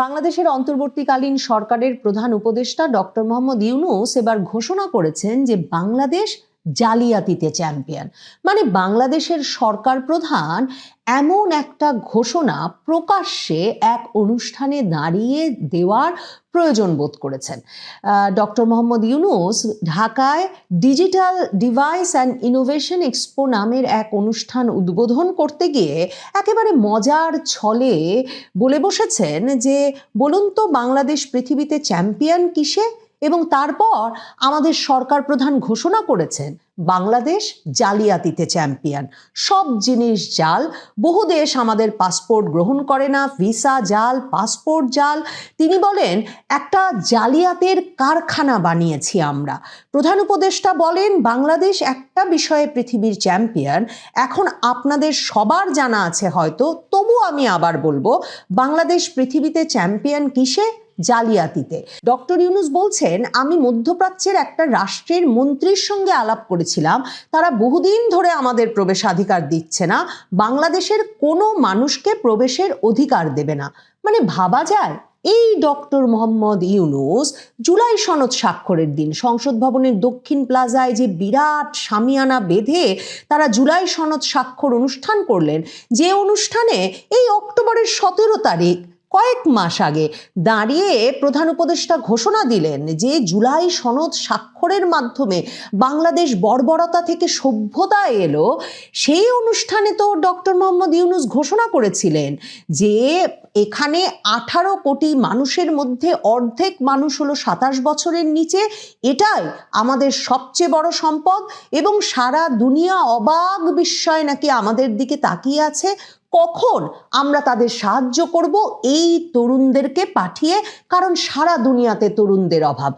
বাংলাদেশের অন্তর্বর্তীকালীন সরকারের প্রধান উপদেষ্টা ডক্টর মোহাম্মদ ইউনূস এবার ঘোষণা করেছেন যে বাংলাদেশ জালিয়াতিতে চ্যাম্পিয়ন। মানে বাংলাদেশের সরকার প্রধান এমন একটা ঘোষণা প্রকাশ্যে এক অনুষ্ঠানে দাঁড়িয়ে দেওয়ার প্রয়োজন বোধ করেছেন। ডক্টর মোহাম্মদ ইউনূস ঢাকায় digital device and innovation expo নামের এক অনুষ্ঠান উদ্বোধন করতে গিয়ে একেবারে মজার ছলে বলে বসেছেন যে বলুন তো বাংলাদেশ পৃথিবীতে চ্যাম্পিয়ন কিসে, এবং তারপর আমাদের সরকার প্রধান ঘোষণা করেছেন বাংলাদেশ জালিয়াতিতে চ্যাম্পিয়ন। সব জিনিস জাল, বহু দেশ আমাদের পাসপোর্ট গ্রহণ করে না, ভিসা জাল, পাসপোর্ট জাল। তিনি বলেন একটা জালিয়াতের কারখানা বানিয়েছি আমরা। প্রধান উপদেষ্টা বলেন বাংলাদেশ একটা বিষয়ে পৃথিবীর চ্যাম্পিয়ন। এখন আপনাদের সবার জানা আছে হয়তো, তবু আমি আবার বলবো, বাংলাদেশ পৃথিবীতে চ্যাম্পিয়ন কিসে? জালিয়াতিতে। ডক্টর ইউনূস বলছেন আমি মধ্যপ্রাচ্যের একটা রাষ্ট্রের মন্ত্রীর সঙ্গে আলাপ করেছিলাম, তারা বহুদিন ধরে আমাদের প্রবেশাধিকার দিচ্ছে না, বাংলাদেশের কোনো মানুষকে প্রবেশের অধিকার দেবে না। মানে ভাবা যায় এই ডক্টর মোহাম্মদ ইউনূস জুলাই সনদ স্বাক্ষরের দিন সংসদ ভবনের দক্ষিণ প্লাজায় যে বিরাট শামিয়ানা বেঁধে তারা জুলাই সনদ স্বাক্ষর অনুষ্ঠান করলেন, যে অনুষ্ঠানে এই অক্টোবরের 17 তারিখ কয়েক মাস আগে দাঁড়িয়ে প্রধান উপদেষ্টা ঘোষণা দিলেন যে জুলাই সনদ স্বাক্ষরের মাধ্যমে বাংলাদেশ বর্বরতা থেকে সভ্যতায় এলো, সেই অনুষ্ঠানে তো ডক্টর মোহাম্মদ ইউনূস ঘোষণা করেছিলেন যে এখানে 18 কোটি মানুষের মধ্যে অর্ধেক মানুষ হলো 27 বছরের নিচে, এটাই আমাদের সবচেয়ে বড় সম্পদ, এবং সারা দুনিয়া অবাক বিস্ময়ে নাকি আমাদের দিকে তাকিয়ে আছে কখন আমরা তাদের সাহায্য করব এই তরুণদেরকে পাঠিয়ে, কারণ সারা দুনিয়াতে তরুণদের অভাব।